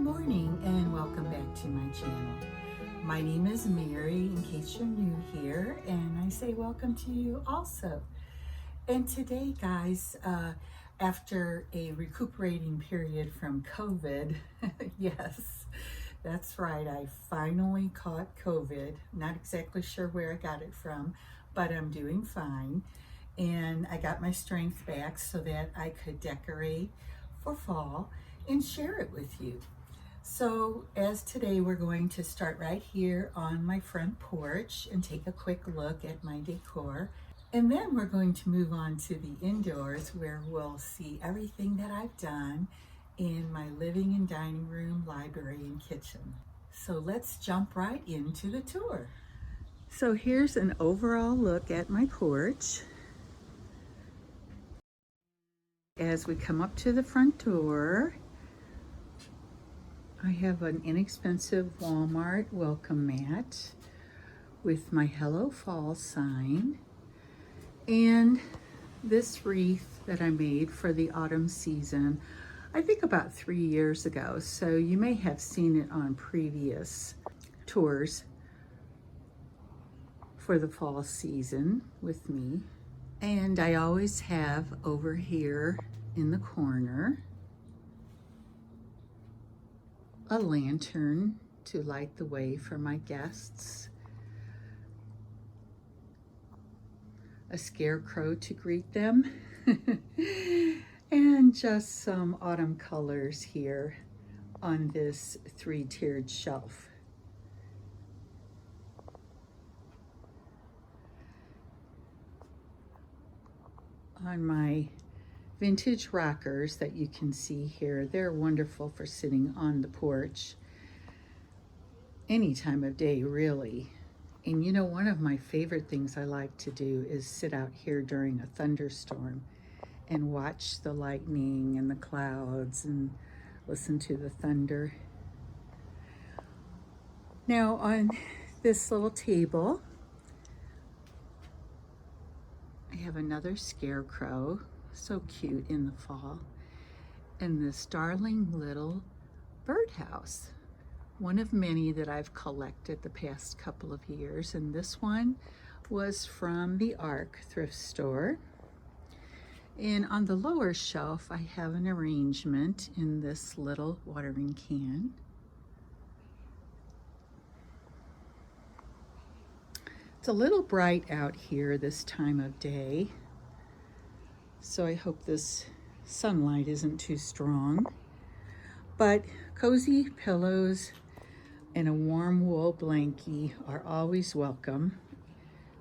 morning and welcome back to my channel. My name is Mary in case you're new here, and I say welcome to you also. And today guys, after a recuperating period from COVID, yes, that's right, I finally caught COVID. Not exactly sure where I got it from, but I'm doing fine. And I got my strength back so that I could decorate for fall and share it with you. So as today we're going to start right here on my front porch and take a quick look at my decor. And then we're going to move on to the indoors where we'll see everything that I've done in my living and dining room, library, and kitchen. So let's jump right into the tour. So here's an overall look at my porch. As we come up to the front door, I have an inexpensive Walmart welcome mat with my Hello Fall sign and this wreath that I made for the autumn season, I think about 3 years ago. So you may have seen it on previous tours for the fall season with me. And I always have over here in the corner a lantern to light the way for my guests, a scarecrow to greet them, and just some autumn colors here on this 3-tiered shelf. On my vintage rockers that you can see here, they're wonderful for sitting on the porch any time of day, really. And you know, one of my favorite things I like to do is sit out here during a thunderstorm and watch the lightning and the clouds and listen to the thunder. Now on this little table, I have another scarecrow, so cute in the fall, and this darling little birdhouse, one of many that I've collected the past couple of years. And this one was from the Ark thrift store. And on the lower shelf, I have an arrangement in this little watering can. It's a little bright out here this time of day, so I hope this sunlight isn't too strong. But cozy pillows and a warm wool blankie are always welcome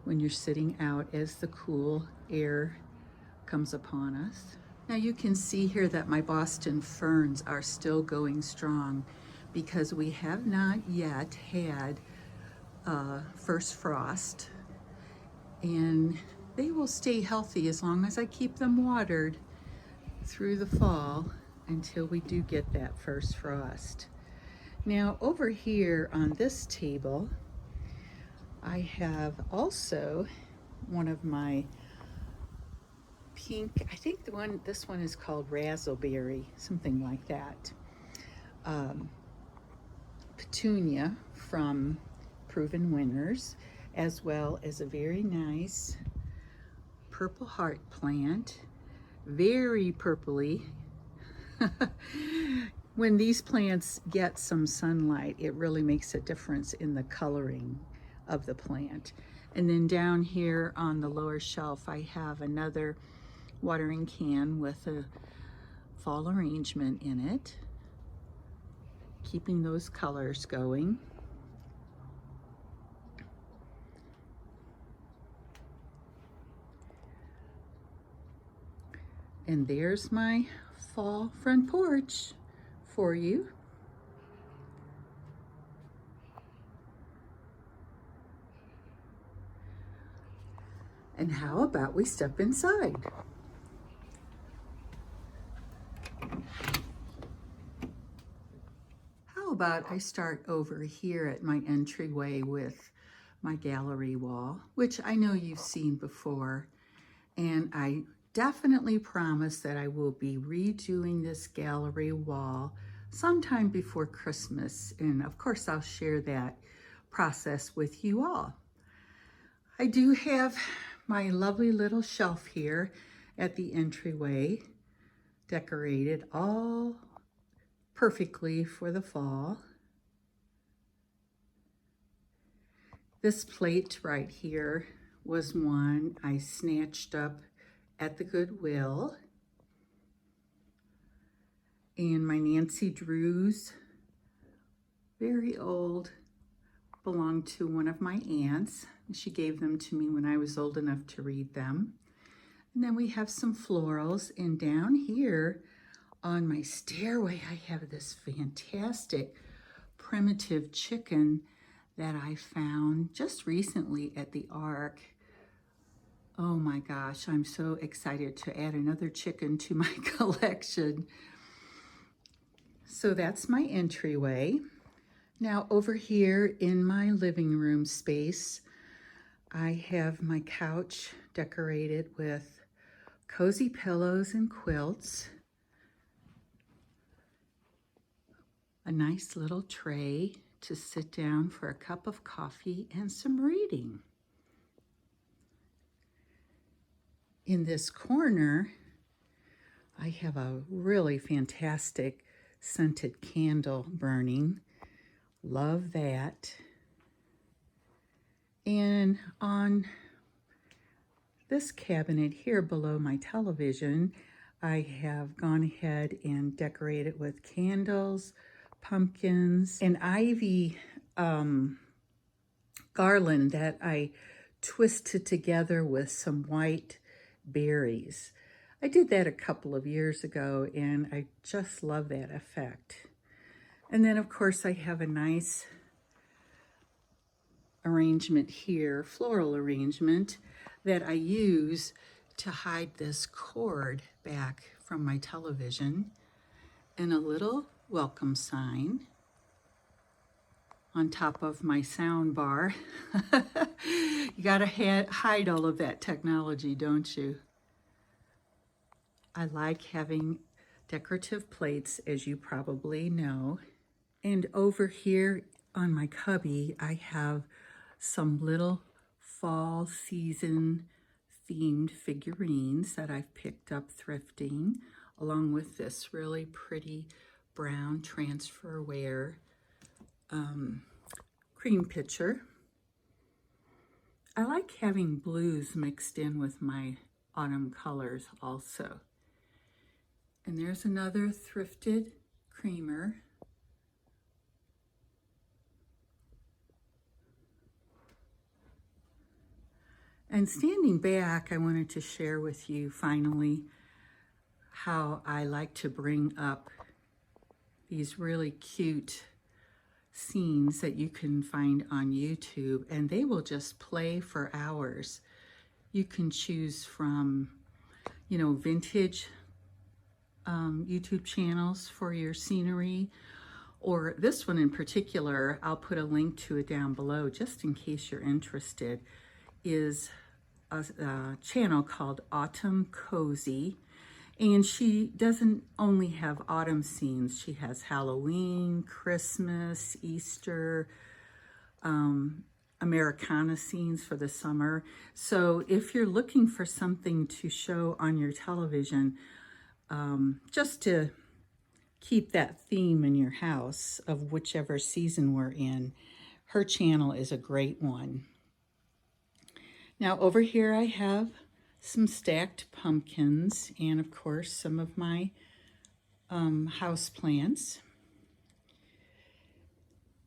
when you're sitting out as the cool air comes upon us. Now you can see here that my Boston ferns are still going strong because we have not yet had first frost, and they will stay healthy as long as I keep them watered through the fall until we do get that first frost. Now over here on this table, I have also one of my pink, I think this one is called razzleberry, something like that, petunia from Proven Winners, as well as a very nice purple heart plant, very purpley. When these plants get some sunlight, it really makes a difference in the coloring of the plant. And then down here on the lower shelf, I have another watering can with a fall arrangement in it, keeping those colors going. And there's my fall front porch for you. And how about we step inside? How about I start over here at my entryway with my gallery wall, which I know you've seen before, and I definitely promise that I will be redoing this gallery wall sometime before Christmas. And of course, I'll share that process with you all. I do have my lovely little shelf here at the entryway, decorated all perfectly for the fall. This plate right here was one I snatched up at the Goodwill. And my Nancy Drews, very old, belonged to one of my aunts. She gave them to me when I was old enough to read them. And then we have some florals. And down here on my stairway, I have this fantastic primitive chicken that I found just recently at the Ark. Oh my gosh, I'm so excited to add another chicken to my collection. So that's my entryway. Now over here in my living room space, I have my couch decorated with cozy pillows and quilts, a nice little tray to sit down for a cup of coffee and some reading. In this corner, I have a really fantastic scented candle burning. Love that. And on this cabinet here below my television, I have gone ahead and decorated with candles, pumpkins, and ivy garland that I twisted together with some white berries. I did that a couple of years ago and I just love that effect. And then of course I have a nice arrangement here, floral arrangement, that I use to hide this cord back from my television, and a little welcome sign on top of my sound bar. You gotta hide all of that technology, don't you? I like having decorative plates, as you probably know. And over here on my cubby, I have some little fall season themed figurines that I've picked up thrifting, along with this really pretty brown transferware cream pitcher. I like having blues mixed in with my autumn colors also. And there's another thrifted creamer. And standing back, I wanted to share with you finally how I like to bring up these really cute scenes that you can find on YouTube, and they will just play for hours. You can choose from, vintage YouTube channels for your scenery, or this one in particular, I'll put a link to it down below just in case you're interested, is a channel called Autumn Cozy. And she doesn't only have autumn scenes, she has Halloween, Christmas, Easter, Americana scenes for the summer. So if you're looking for something to show on your television, just to keep that theme in your house of whichever season we're in, her channel is a great one. Now over here I have some stacked pumpkins and of course some of my house plants.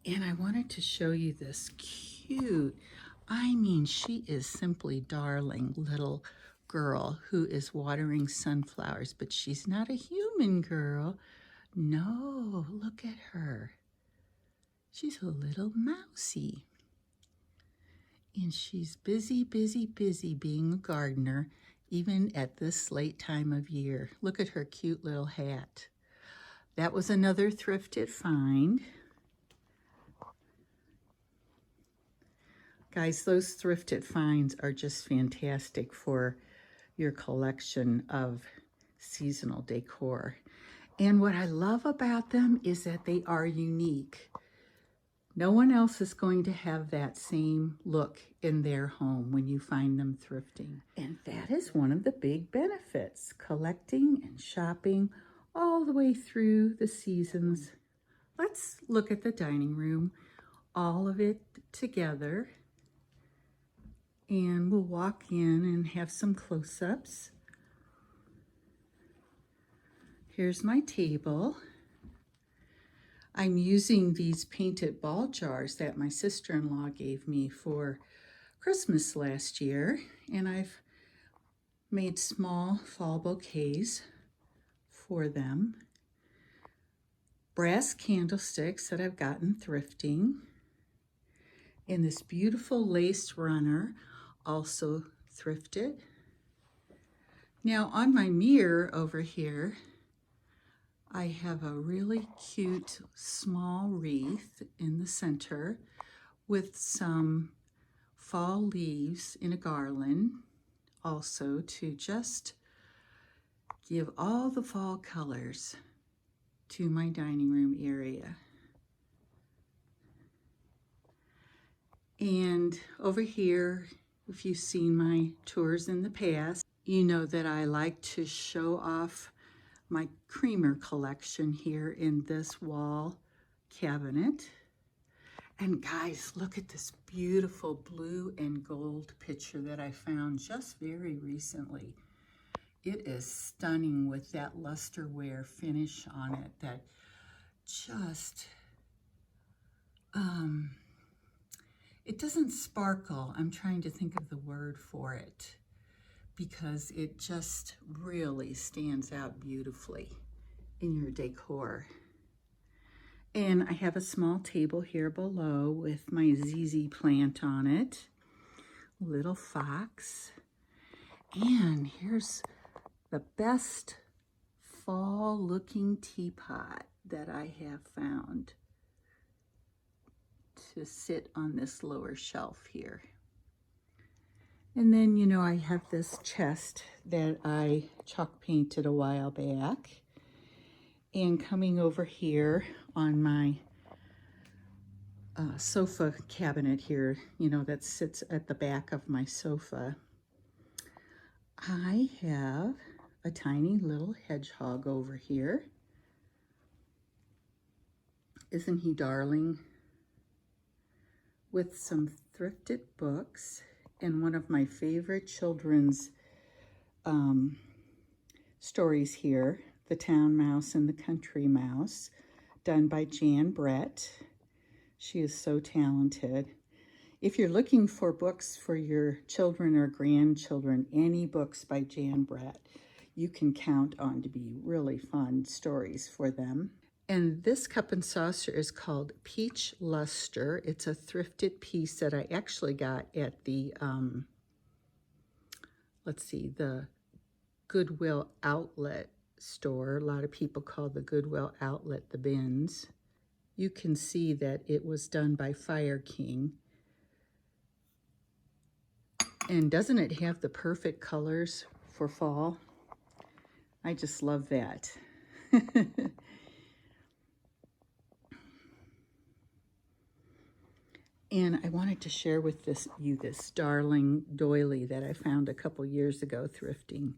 And I wanted to show you this cute, she is simply darling little girl who is watering sunflowers, but she's not a human girl. No, look at her. She's a little mousy. And she's busy being a gardener, even at this late time of year. Look at her cute little hat. That was another thrifted find. Guys, those thrifted finds are just fantastic for your collection of seasonal decor. And what I love about them is that they are unique. No one else is going to have that same look in their home when you find them thrifting. And that is one of the big benefits, collecting and shopping all the way through the seasons. Let's look at the dining room, all of it together. And we'll walk in and have some close-ups. Here's my table. I'm using these painted ball jars that my sister-in-law gave me for Christmas last year, and I've made small fall bouquets for them. Brass candlesticks that I've gotten thrifting, and this beautiful lace runner, also thrifted. Now on my mirror over here, I have a really cute small wreath in the center with some fall leaves in a garland, also to just give all the fall colors to my dining room area. And over here, if you've seen my tours in the past, you know that I like to show off my creamer collection here in this wall cabinet. And guys, look at this beautiful blue and gold picture that I found just very recently. It is stunning with that lusterware finish on it that just, it doesn't sparkle. I'm trying to think of the word for it, because it just really stands out beautifully in your decor. And I have a small table here below with my ZZ plant on it, little fox. And here's the best fall looking teapot that I have found to sit on this lower shelf here. And then, you know, I have this chest that I chalk painted a while back. And coming over here on my sofa cabinet here, you know, that sits at the back of my sofa, I have a tiny little hedgehog over here. Isn't he darling? With some thrifted books and one of my favorite children's stories here, The Town Mouse and the Country Mouse, done by Jan Brett. She is so talented. If you're looking for books for your children or grandchildren, any books by Jan Brett, you can count on to be really fun stories for them. And this cup and saucer is called Peach Luster. It's a thrifted piece that I actually got at the, the Goodwill Outlet store. A lot of people call the Goodwill Outlet the bins. You can see that it was done by Fire King. And doesn't it have the perfect colors for fall? I just love that. And I wanted to share with you this darling doily that I found a couple years ago thrifting.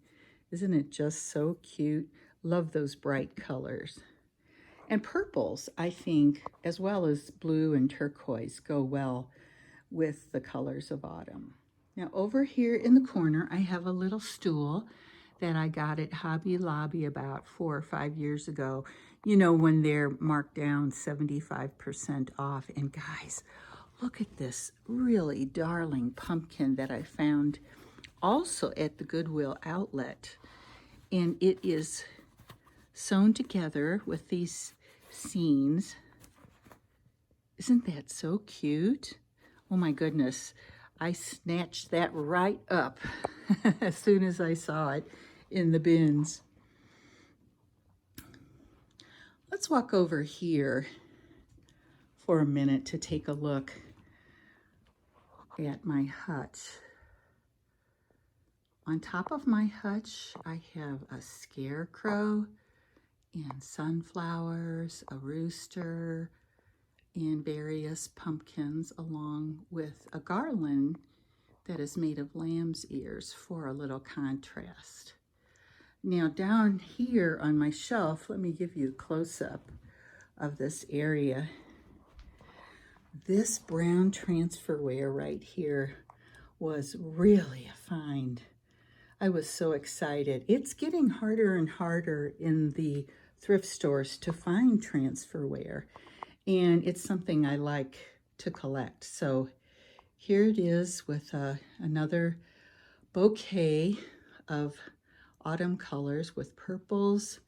Isn't it just so cute? Love those bright colors. And purples, I think, as well as blue and turquoise, go well with the colors of autumn. Now over here in the corner, I have a little stool that I got at Hobby Lobby about 4 or 5 years ago. You know, when they're marked down 75% off. And guys, look at this really darling pumpkin that I found also at the Goodwill Outlet. And it is sewn together with these scenes. Isn't that so cute? Oh my goodness. I snatched that right up as soon as I saw it in the bins. Let's walk over here for a minute to take a look at my hutch. On top of my hutch, I have a scarecrow and sunflowers, a rooster, and various pumpkins, along with a garland that is made of lamb's ears for a little contrast. Now down here on my shelf, let me give you a close-up of this area. This brown transferware right here was really a find. I was so excited. It's getting harder and harder in the thrift stores to find transferware, and it's something I like to collect. So here it is with another bouquet of autumn colors with purples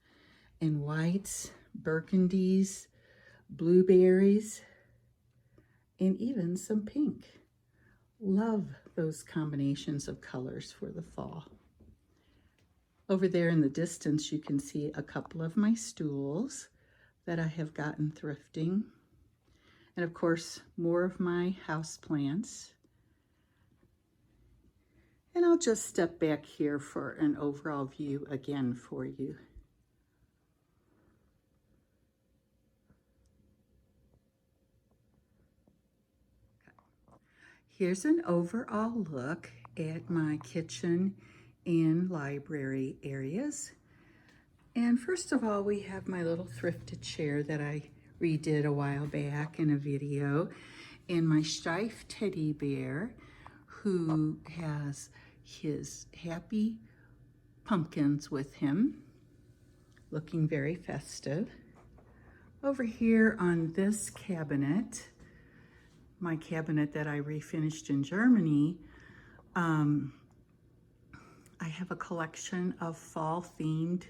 and whites, burgundies, blueberries, and even some pink. Love those combinations of colors for the fall. Over there in the distance, you can see a couple of my stools that I have gotten thrifting. And of course, more of my houseplants. And I'll just step back here for an overall view again for you. Here's an overall look at my kitchen and library areas. And first of all, we have my little thrifted chair that I redid a while back in a video, and my Streif teddy bear who has his happy pumpkins with him, looking very festive. Over here on this cabinet, my cabinet that I refinished in Germany, I have a collection of fall-themed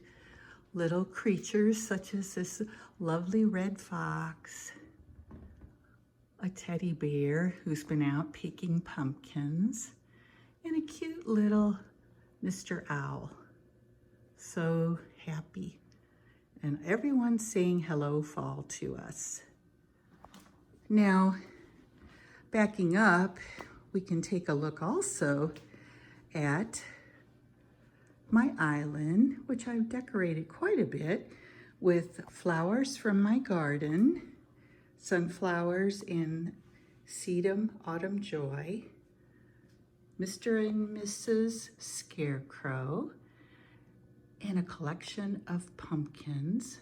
little creatures, such as this lovely red fox, a teddy bear who's been out picking pumpkins, and a cute little Mr. Owl. So happy. And everyone's saying hello, fall, to us. Now, backing up, we can take a look also at my island, which I've decorated quite a bit with flowers from my garden, sunflowers and sedum autumn joy, Mr. and Mrs. Scarecrow, and a collection of pumpkins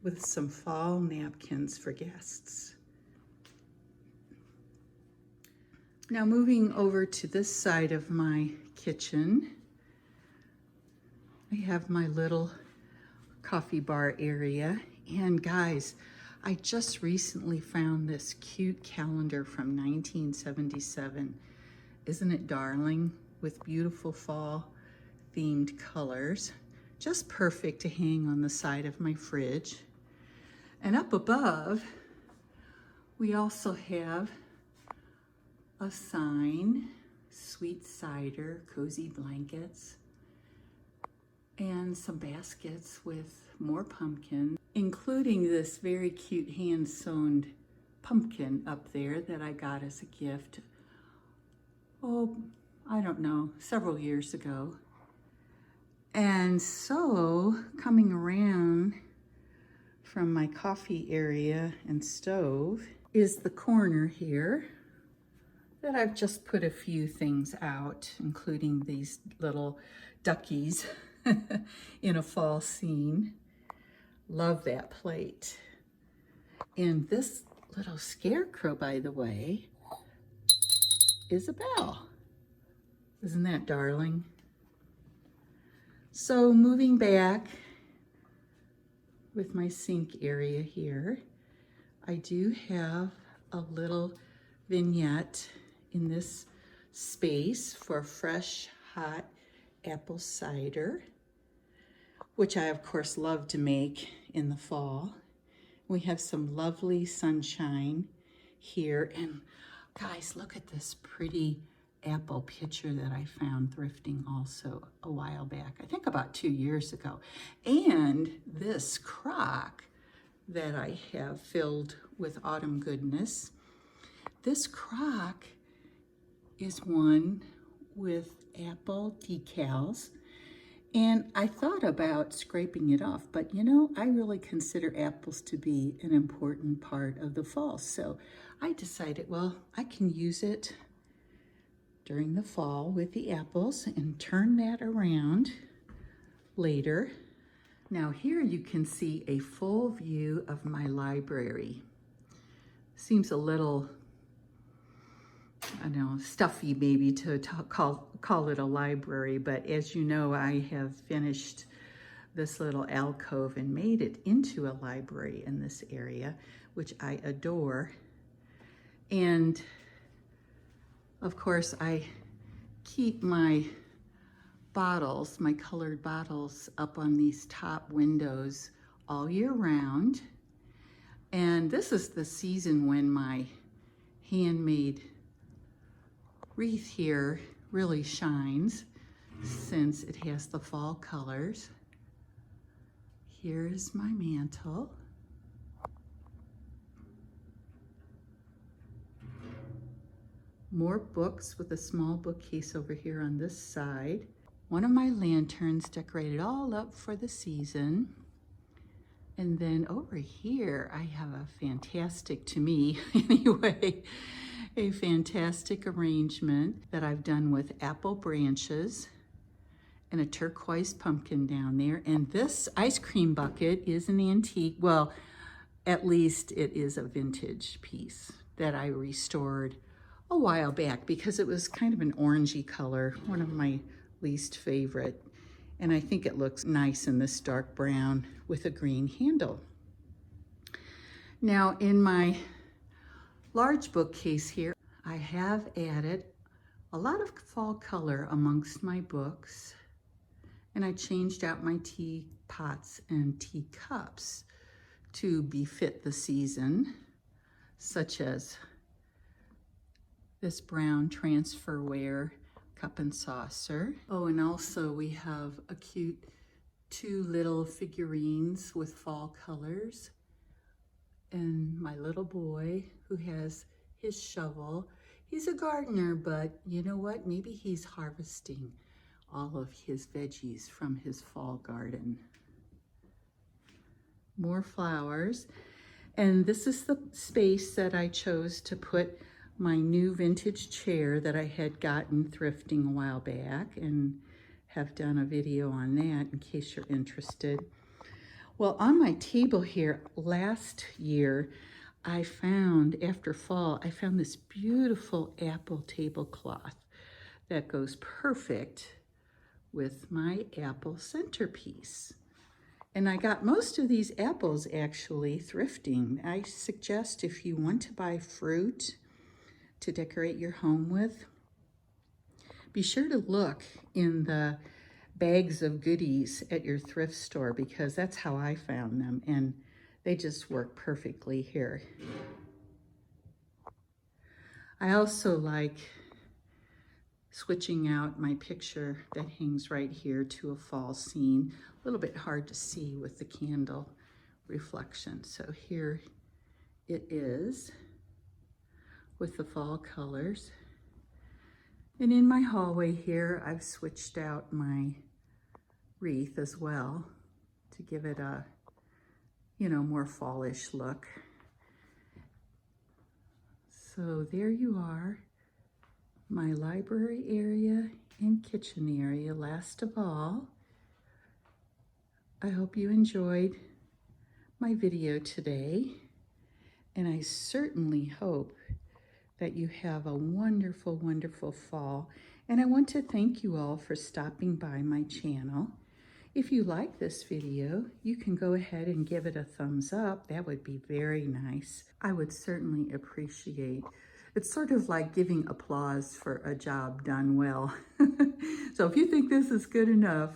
with some fall napkins for guests. Now moving over to this side of my kitchen, I have my little coffee bar area. And guys, I just recently found this cute calendar from 1977. Isn't it darling? With beautiful fall themed colors. Just perfect to hang on the side of my fridge. And up above, we also have a sign, sweet cider, cozy blankets, and some baskets with more pumpkin, including this very cute hand-sewn pumpkin up there that I got as a gift, oh, I don't know, several years ago. And so, coming around from my coffee area and stove is the corner here that I've just put a few things out, including these little duckies in a fall scene. Love that plate. And this little scarecrow, by the way, is a bell. Isn't that darling? So moving back with my sink area here, I do have a little vignette in this space for fresh, hot apple cider, which I of course love to make in the fall. We have some lovely sunshine here, and guys, look at this pretty apple pitcher that I found thrifting also a while back, I think about 2 years ago. And this crock that I have filled with autumn goodness. This crock is one with apple decals, And I thought about scraping it off, but you know, I really consider apples to be an important part of the fall. So I decided, well, I can use it during the fall with the apples and turn that around later. Now here you can see a full view of my library. Seems a little, I don't know, stuffy maybe to call it a library, but as you know, I have finished this little alcove and made it into a library in this area, which I adore. And of course, I keep my bottles, my colored bottles, up on these top windows all year round. And this is the season when my handmade wreath here really shines, since it has the fall colors. Here is my mantle. More books with a small bookcase over here on this side. One of my lanterns decorated all up for the season. And then over here, I have a fantastic, to me anyway, a fantastic arrangement that I've done with apple branches and a turquoise pumpkin down there. And this ice cream bucket is an antique. Well, at least it is a vintage piece that I restored a while back because it was kind of an orangey color, one of my least favorite. And I think it looks nice in this dark brown with a green handle. Now in my large bookcase here, I have added a lot of fall color amongst my books. And I changed out my teapots and teacups to befit the season, such as this brown transferware cup and saucer. Oh, and also we have a cute 2 little figurines with fall colors. And my little boy who has his shovel. He's a gardener, but you know what? Maybe he's harvesting all of his veggies from his fall garden. More flowers. And this is the space that I chose to put my new vintage chair that I had gotten thrifting a while back, and have done a video on that in case you're interested. Well, on my table here last year, I found, after fall, I found this beautiful apple tablecloth that goes perfect with my apple centerpiece. And I got most of these apples actually thrifting. I suggest if you want to buy fruit to decorate your home with, be sure to look in the bags of goodies at your thrift store, because that's how I found them, and they just work perfectly here. I also like switching out my picture that hangs right here to a fall scene. A little bit hard to see with the candle reflection. So here it is with the fall colors. And in my hallway here, I've switched out my wreath as well to give it a, you know, more fallish look. So there you are, my library area and kitchen area. Last of all, I hope you enjoyed my video today, and I certainly hope that you have a wonderful, wonderful fall. And I want to thank you all for stopping by my channel. If you like this video, you can go ahead and give it a thumbs up. That would be very nice. I would certainly appreciate. It's sort of like giving applause for a job done well. So if you think this is good enough,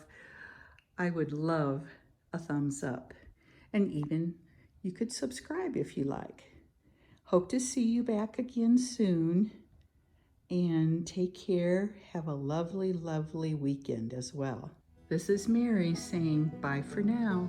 I would love a thumbs up. And even you could subscribe if you like. Hope to see you back again soon, and take care. Have a lovely, lovely weekend as well. This is Mary saying bye for now.